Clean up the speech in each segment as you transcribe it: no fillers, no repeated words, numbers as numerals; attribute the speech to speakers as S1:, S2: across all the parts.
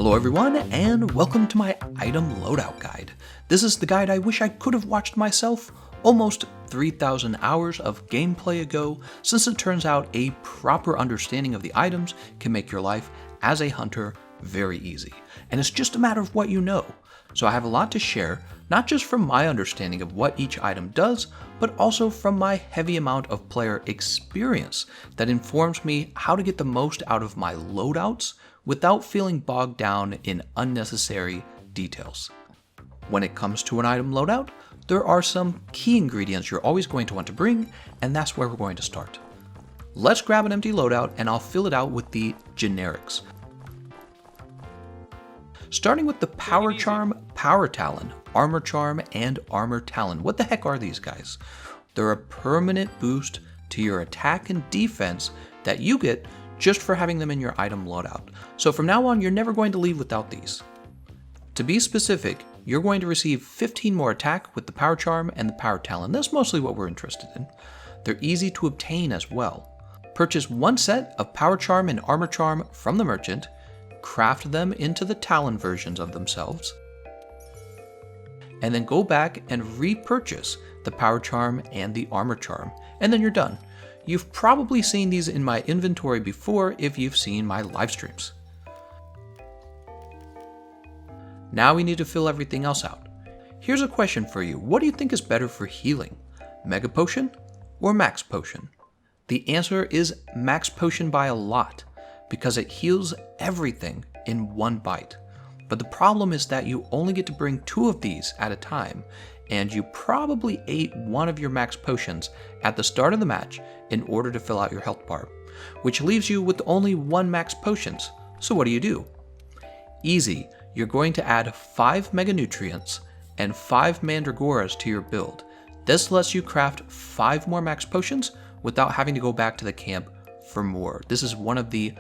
S1: Hello everyone, and welcome to my item loadout guide. This is the guide I wish I could have watched myself almost 3,000 hours of gameplay ago, since it turns out a proper understanding of the items can make your life as a hunter very easy. And it's just a matter of what you know. So I have a lot to share, not just from my understanding of what each item does, but also from my heavy amount of player experience that informs me how to get the most out of my loadouts without feeling bogged down in unnecessary details. When it comes to an item loadout, there are some key ingredients you're always going to want to bring, and that's where we're going to start. Let's grab an empty loadout and I'll fill it out with the generics. Starting with the Power Charm, Power Talon, Armor Charm, and Armor Talon. What the heck are these guys? They're a permanent boost to your attack and defense that you get just for having them in your item loadout. So from now on, you're never going to leave without these. To be specific, you're going to receive 15 more attack with the Power Charm and the Power Talon. That's mostly what we're interested in. They're easy to obtain as well. Purchase one set of Power Charm and Armor Charm from the merchant, craft them into the Talon versions of themselves, and then go back and repurchase the Power Charm and the Armor Charm, and then you're done. You've probably seen these in my inventory before if you've seen my live streams. Now we need to fill everything else out. Here's a question for you. What do you think is better for healing? Mega Potion or Max Potion? The answer is Max Potion by a lot, because it heals everything in one bite. But the problem is that you only get to bring 2 of these at a time, and you probably ate one of your max potions at the start of the match in order to fill out your health bar, which leaves you with only 1 max potions. So what do? Easy. You're going to add 5 Mega Nutrients and 5 Mandragoras to your build. This lets you craft 5 more max potions without having to go back to the camp for more. This is one of the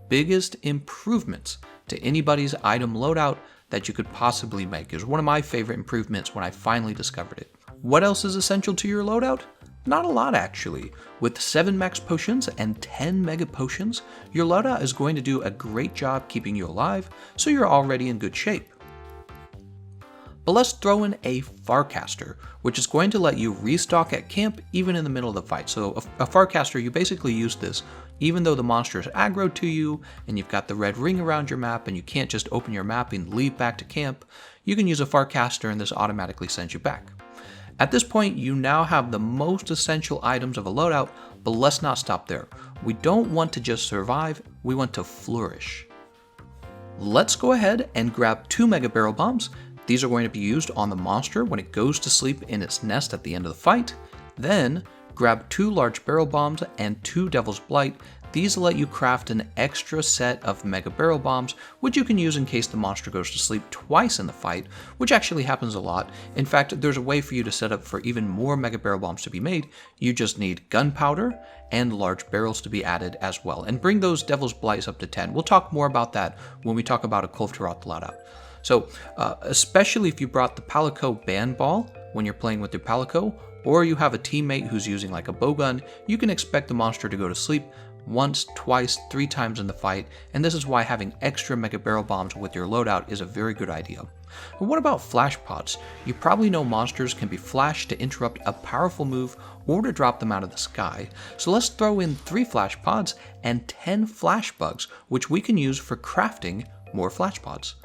S1: biggest improvements to anybody's item loadout that you could possibly make. It was one of my favorite improvements when I finally discovered it. What else is essential to your loadout? Not a lot, actually. With 7 max potions and 10 mega potions, your loadout is going to do a great job keeping you alive, so you're already in good shape. But let's throw in a Farcaster, which is going to let you restock at camp even in the middle of the fight. So a Farcaster, you basically use this even though the monster is aggro to you and you've got the red ring around your map and you can't just open your map and leave back to camp. You can use a Farcaster and this automatically sends you back. At this point, you now have the most essential items of a loadout, but let's not stop there. We don't want to just survive, we want to flourish. Let's go ahead and grab 2 Mega Barrel Bombs. These are going to be used on the monster when it goes to sleep in its nest at the end of the fight. Then, grab 2 Large Barrel Bombs and 2 Devil's Blight. These let you craft an extra set of Mega Barrel Bombs, which you can use in case the monster goes to sleep twice in the fight, which actually happens a lot. In fact, there's a way for you to set up for even more Mega Barrel Bombs to be made. You just need gunpowder and large barrels to be added as well. And bring those Devil's Blights up to 10. We'll talk more about that when we talk about a Kulftaroth loadout. So, especially if you brought the Palico Band Ball when you're playing with your Palico, or you have a teammate who's using like a bowgun, you can expect the monster to go to sleep once, twice, 3 times in the fight, and this is why having extra Mega Barrel Bombs with your loadout is a very good idea. But what about flash pods? You probably know monsters can be flashed to interrupt a powerful move or to drop them out of the sky. So let's throw in 3 flash pods and 10 flash bugs, which we can use for crafting more flash pods.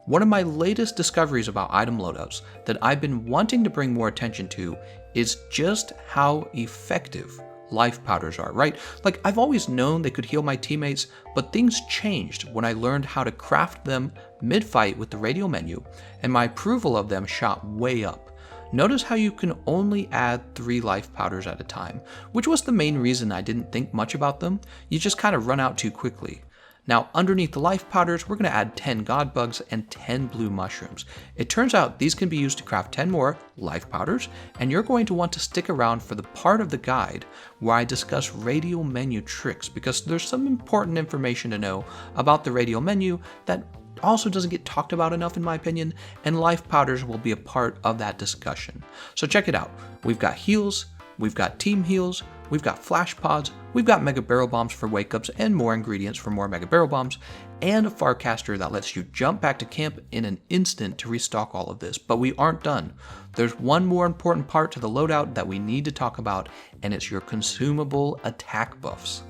S1: One of my latest discoveries about item loadouts that I've been wanting to bring more attention to is just how effective life powders are, right? Like, I've always known they could heal my teammates, but things changed when I learned how to craft them mid-fight with the Radial Menu, and my approval of them shot way up. Notice how you can only add 3 life powders at a time, which was the main reason I didn't think much about them. You just kind of run out too quickly. Now, underneath the life powders, we're going to add 10 god bugs and 10 blue mushrooms. It turns out these can be used to craft 10 more life powders, and you're going to want to stick around for the part of the guide where I discuss Radial Menu tricks, because there's some important information to know about the Radial Menu that also doesn't get talked about enough in my opinion, and life powders will be a part of that discussion. So check it out. We've got heals, we've got team heals, we've got flash pods, we've got mega barrel bombs for wake ups and more ingredients for more mega barrel bombs, and a Farcaster that lets you jump back to camp in an instant to restock all of this. But we aren't done. There's one more important part to the loadout that we need to talk about, and it's your consumable attack buffs.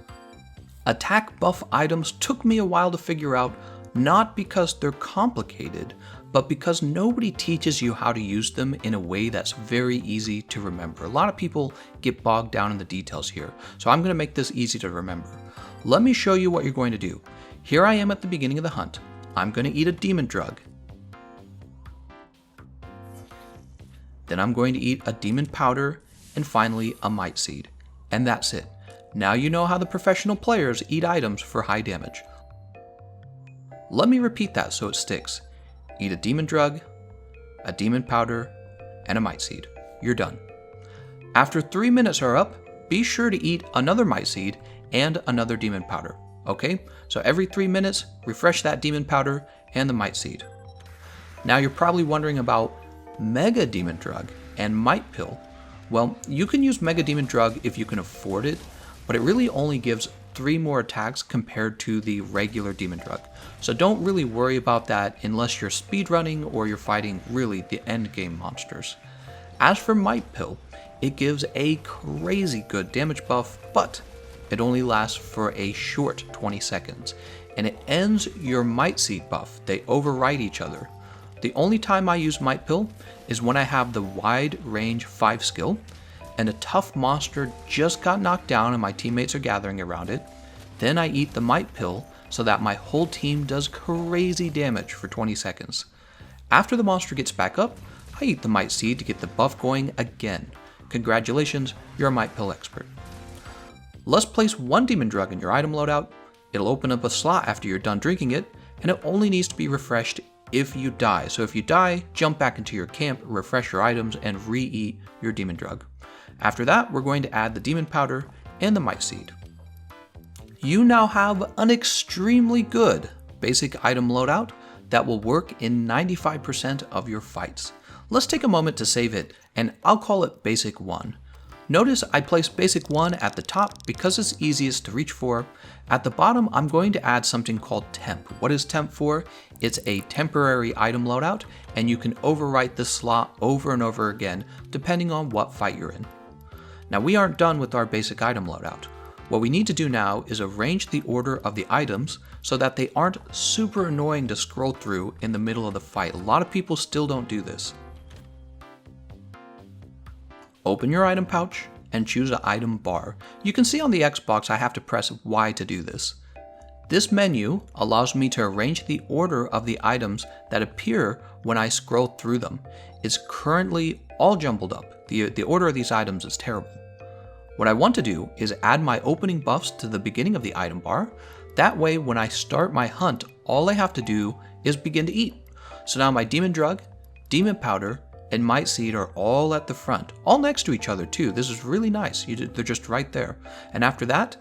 S1: Attack buff items took me a while to figure out, not because they're complicated, but because nobody teaches you how to use them in a way that's very easy to remember. A lot of people get bogged down in the details here, so I'm going to make this easy to remember. Let me show you what you're going to do. Here I am at the beginning of the hunt. I'm going to eat a demon drug. Then I'm going to eat a demon powder, and finally a might seed. And that's it. Now you know how the professional players eat items for high damage. Let me repeat that so it sticks. Eat a demon drug, a demon powder, and a might seed. You're done. After 3 minutes are up, be sure to eat another might seed and another demon powder. Okay? So every 3 minutes, refresh that demon powder and the might seed. Now you're probably wondering about Mega Demon Drug and Might Pill. Well, you can use Mega Demon Drug if you can afford it, but it really only gives 3 more attacks compared to the regular Demon Drug. So don't really worry about that unless you're speedrunning or you're fighting really the end game monsters. As for Might Pill, it gives a crazy good damage buff, but it only lasts for a short 20 seconds, and it ends your Might Seed buff. They override each other. The only time I use Might Pill is when I have the Wide Range 5 skill, and a tough monster just got knocked down and my teammates are gathering around it. Then I eat the Might Pill so that my whole team does crazy damage for 20 seconds. After the monster gets back up, I eat the Might Seed to get the buff going again. Congratulations, you're a Might Pill expert. Let's place 1 demon drug in your item loadout. It'll open up a slot after you're done drinking it, and it only needs to be refreshed if you die. So if you die, jump back into your camp, refresh your items, and re-eat your demon drug. After that, we're going to add the demon powder and the might seed. You now have an extremely good basic item loadout that will work in 95% of your fights. Let's take a moment to save it, and I'll call it Basic 1. Notice I placed Basic 1 at the top because it's easiest to reach for. At the bottom, I'm going to add something called Temp. What is Temp for? It's a temporary item loadout, and you can overwrite this slot over and over again depending on what fight you're in. Now we aren't done with our basic item loadout. What we need to do now is arrange the order of the items so that they aren't super annoying to scroll through in the middle of the fight. A lot of people still don't do this. Open your item pouch and choose an item bar. You can see on the Xbox I have to press Y to do this. This menu allows me to arrange the order of the items that appear when I scroll through them. It's currently all jumbled up. The order of these items is terrible. What I want to do is add my opening buffs to the beginning of the item bar. That way when I start my hunt, all I have to do is begin to eat. So now my demon drug, demon powder, and might seed are all at the front, all next to each other too. This is really nice. They're just right there. And after that,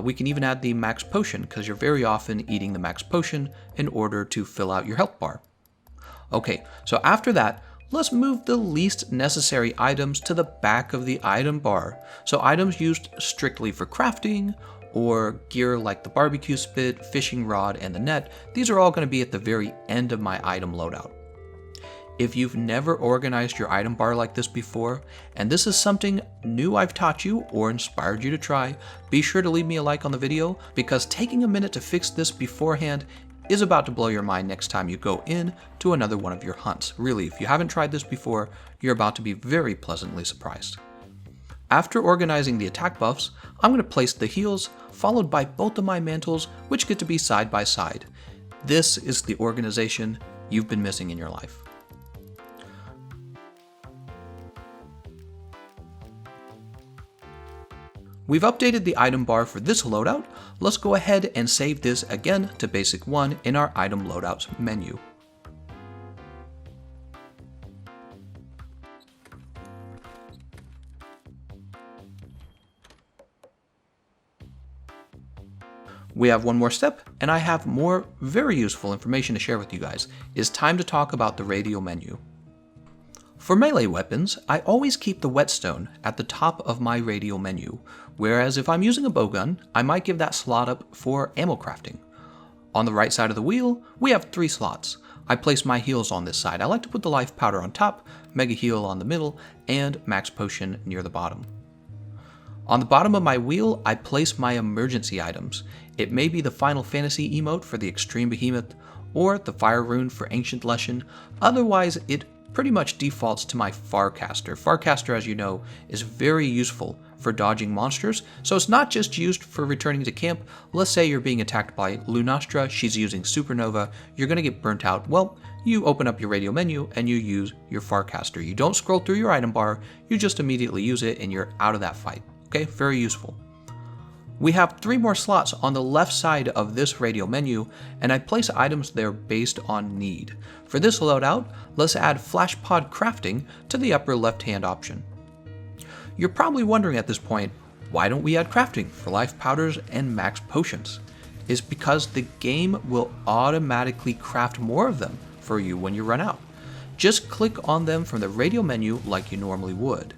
S1: we can even add the max potion because you're very often eating the max potion in order to fill out your health bar. Okay, so after that, let's move the least necessary items to the back of the item bar. So items used strictly for crafting or gear like the barbecue spit, fishing rod, and the net, these are all going to be at the very end of my item loadout. If you've never organized your item bar like this before, and this is something new I've taught you or inspired you to try, be sure to leave me a like on the video because taking a minute to fix this beforehand is about to blow your mind next time you go in to another one of your hunts. Really, if you haven't tried this before, you're about to be very pleasantly surprised. After organizing the attack buffs, I'm going to place the heals, followed by both of my mantles, which get to be side by side. This is the organization you've been missing in your life. We've updated the item bar for this loadout. Let's go ahead and save this again to Basic 1 in our item loadouts menu. We have one more step, and I have more very useful information to share with you guys. It's time to talk about the Radial Menu. For melee weapons, I always keep the whetstone at the top of my radial menu, whereas if I'm using a bowgun, I might give that slot up for ammo crafting. On the right side of the wheel, we have 3 slots. I place my heals on this side. I like to put the life powder on top, mega heal on the middle, and max potion near the bottom. On the bottom of my wheel, I place my emergency items. It may be the Final Fantasy emote for the Extreme Behemoth, or the Fire Rune for Ancient Lesson. Otherwise, it pretty much defaults to my Farcaster. Farcaster, as you know, is very useful for dodging monsters, so it's not just used for returning to camp. Let's say you're being attacked by Lunastra, she's using Supernova, you're going to get burnt out. Well, you open up your radial menu and you use your Farcaster. You don't scroll through your item bar, you just immediately use it and you're out of that fight. Okay, very useful. We have 3 more slots on the left side of this radial menu, and I place items there based on need. For this loadout, let's add Flash Pod Crafting to the upper left-hand option. You're probably wondering at this point, why don't we add crafting for life powders and max potions? It's because the game will automatically craft more of them for you when you run out. Just click on them from the radial menu like you normally would.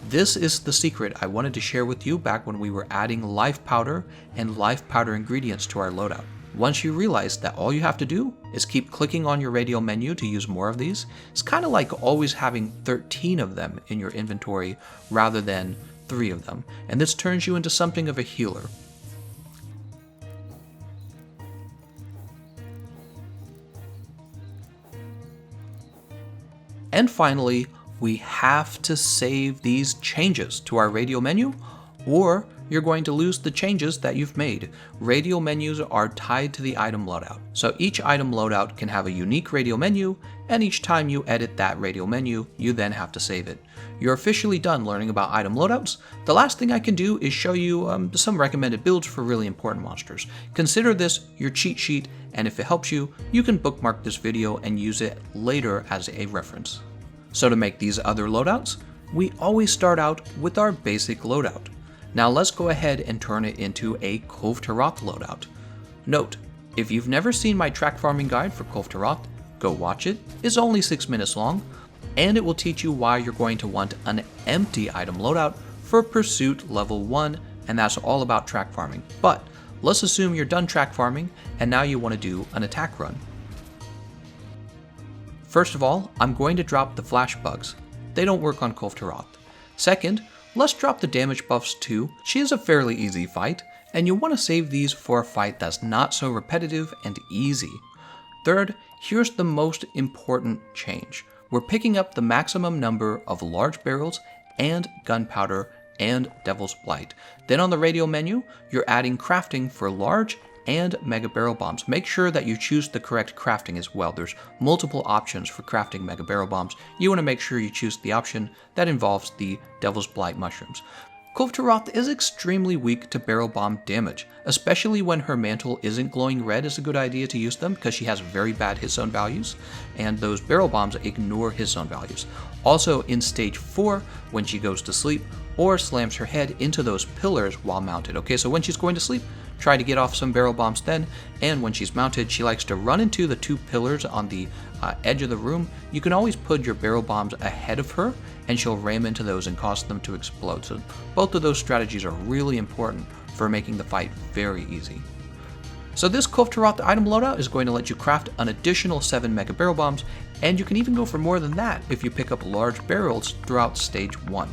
S1: This is the secret I wanted to share with you back when we were adding life powder and life powder ingredients to our loadout. Once you realize that all you have to do is keep clicking on your radial menu to use more of these, it's kind of like always having 13 of them in your inventory rather than 3 of them, and this turns you into something of a healer. And finally, we have to save these changes to our radial menu, or you're going to lose the changes that you've made. Radial menus are tied to the item loadout, so each item loadout can have a unique radial menu, and each time you edit that radial menu, you then have to save it. You're officially done learning about item loadouts. The last thing I can do is show you some recommended builds for really important monsters. Consider this your cheat sheet, and if it helps you, you can bookmark this video and use it later as a reference. So to make these other loadouts, we always start out with our basic loadout. Now let's go ahead and turn it into a Kulve Taroth loadout. Note, if you've never seen my track farming guide for Kulve Taroth, go watch it. It's only 6 minutes long, and it will teach you why you're going to want an empty item loadout for Pursuit level 1, and that's all about track farming. But let's assume you're done track farming, and now you want to do an attack run. First of all, I'm going to drop the flash bugs. They don't work on Kulve Taroth. Second, let's drop the damage buffs too. She is a fairly easy fight, and you'll want to save these for a fight that's not so repetitive and easy. Third, here's the most important change. We're picking up the maximum number of large barrels and gunpowder and Devil's Blight. Then on the radial menu, you're adding crafting for large and mega barrel bombs. Make sure that you choose the correct crafting as well. There's multiple options for crafting mega barrel bombs. You want to make sure you choose the option that involves the Devil's Blight mushrooms. Kulve Taroth is extremely weak to barrel bomb damage, especially when her mantle isn't glowing red. It's a good idea to use them because she has very bad hit zone values, and those barrel bombs ignore hit zone values. Also in stage 4, when she goes to sleep or slams her head into those pillars while mounted. Okay, so when she's going to sleep, try to get off some barrel bombs then, and when she's mounted, she likes to run into the 2 pillars on the edge of the room. You can always put your barrel bombs ahead of her, and she'll ram into those and cause them to explode. So both of those strategies are really important for making the fight very easy. So this Kulve Taroth item loadout is going to let you craft an additional 7 mega barrel bombs, and you can even go for more than that if you pick up large barrels throughout stage 1.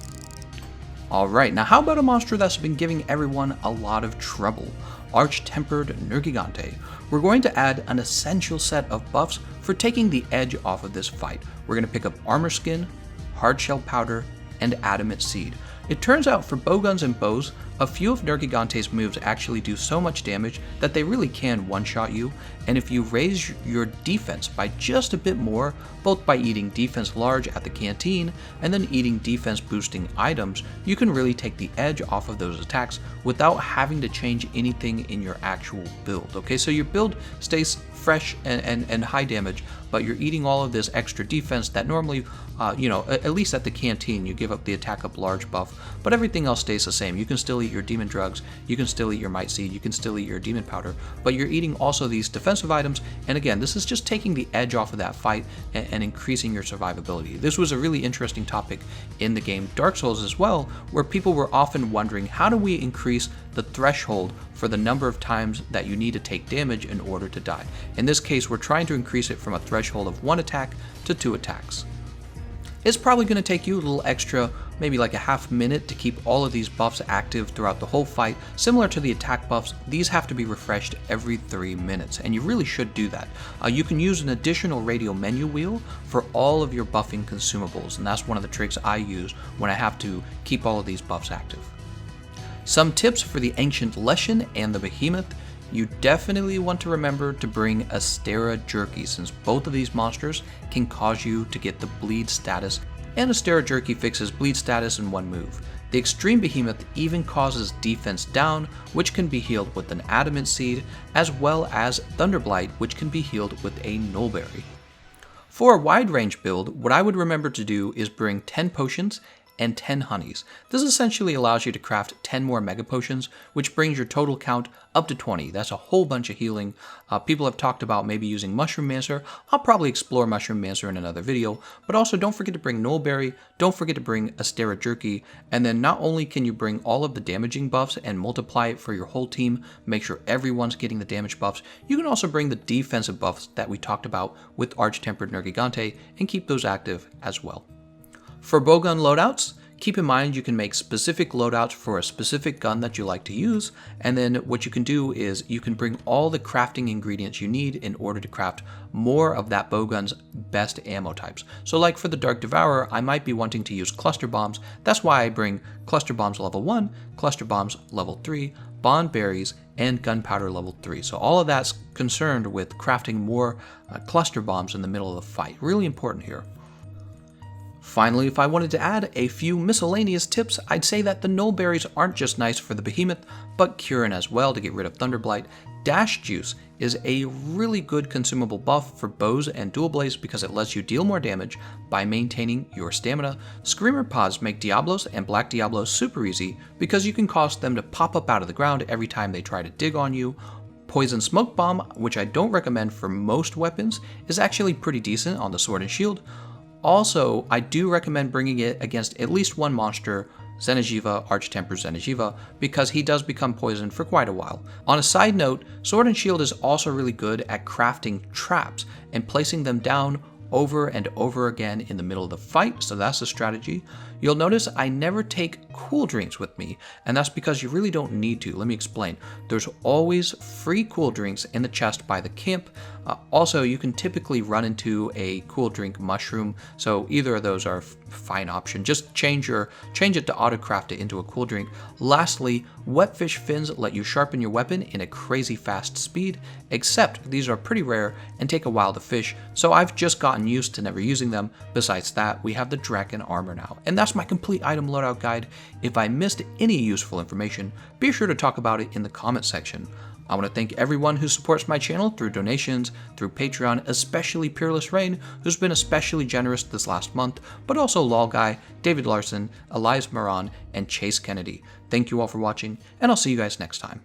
S1: Alright, now how about a monster that's been giving everyone a lot of trouble? Arch-Tempered Nergigante. We're going to add an essential set of buffs for taking the edge off of this fight. We're going to pick up Armor Skin, Hard Shell Powder, and Adamant Seed. It turns out for bowguns and bows, a few of Nergigante's moves actually do so much damage that they really can one-shot you, and if you raise your defense by just a bit more, both by eating defense large at the canteen and then eating defense boosting items, you can really take the edge off of those attacks without having to change anything in your actual build. Okay, so your build stays fresh and high damage, but you're eating all of this extra defense that normally, at least at the canteen, you give up the attack up large buff, but everything else stays the same. You can still eat eat your demon drugs, you can still eat your might seed, you can still eat your demon powder, but you're eating also these defensive items, and again, this is just taking the edge off of that fight and increasing your survivability. This was a really interesting topic in the game Dark Souls as well, where people were often wondering, how do we increase the threshold for the number of times that you need to take damage in order to die? In this case, we're trying to increase it from a threshold of 1 attack to 2 attacks. It's probably going to take you a little extra, maybe like a half minute, to keep all of these buffs active throughout the whole fight. Similar to the attack buffs, these have to be refreshed every 3 minutes, and you really should do that. You can use an additional Radial Menu wheel for all of your buffing consumables, and that's one of the tricks I use when I have to keep all of these buffs active. Some tips for the Ancient Leshen and the Behemoth. You definitely want to remember to bring Astera Jerky, since both of these monsters can cause you to get the bleed status, and Astera Jerky fixes bleed status in 1 move. The Extreme Behemoth even causes defense down, which can be healed with an Adamant Seed, as well as Thunderblight, which can be healed with a Nullberry. For a wide range build, what I would remember to do is bring 10 potions and 10 honeys. This essentially allows you to craft 10 more mega potions, which brings your total count up to 20. That's a whole bunch of healing. People have talked about maybe using Mushroom Mancer. I'll probably explore Mushroom Mancer in another video, but also don't forget to bring Nullberry, don't forget to bring Astera Jerky, and then not only can you bring all of the damaging buffs and multiply it for your whole team, make sure everyone's getting the damage buffs, you can also bring the defensive buffs that we talked about with Arch-Tempered Nergigante and keep those active as well. For bowgun loadouts, keep in mind you can make specific loadouts for a specific gun that you like to use, and then what you can do is you can bring all the crafting ingredients you need in order to craft more of that bowgun's best ammo types. So like for the Dark Devourer, I might be wanting to use cluster bombs. That's why I bring cluster bombs level 1, cluster bombs level 3, bond berries, and gunpowder level 3. So all of that's concerned with crafting more cluster bombs in the middle of the fight. Really important here. Finally, if I wanted to add a few miscellaneous tips, I'd say that the Nullberries aren't just nice for the Behemoth, but Curin as well to get rid of Thunderblight. Dash Juice is a really good consumable buff for bows and dual blades because it lets you deal more damage by maintaining your stamina. Screamer Pods make Diablos and Black Diablos super easy because you can cause them to pop up out of the ground every time they try to dig on you. Poison Smoke Bomb, which I don't recommend for most weapons, is actually pretty decent on the Sword and Shield. Also, I do recommend bringing it against at least one monster, Xeno'jiiva, Arch-Tempered Xeno'jiiva, because he does become poisoned for quite a while. On a side note, Sword and Shield is also really good at crafting traps and placing them down over and over again in the middle of the fight, so that's a strategy. You'll notice I never take cool drinks with me, and that's because you really don't need to. Let me explain. There's always free cool drinks in the chest by the camp. Also, you can typically run into a cool drink mushroom, so either of those are a fine option. Just change it to auto-craft it into a cool drink. Lastly, wetfish fins let you sharpen your weapon in a crazy fast speed, except these are pretty rare and take a while to fish, so I've just gotten used to never using them. Besides that, we have the Draken armor now. And that's my complete item loadout guide. If I missed any useful information, be sure to talk about it in the comment section. I want to thank everyone who supports my channel through donations, through Patreon, especially Peerless Rain, who's been especially generous this last month, but also Lol Guy, David Larson, Elias Moran, and Chase Kennedy. Thank you all for watching, and I'll see you guys next time.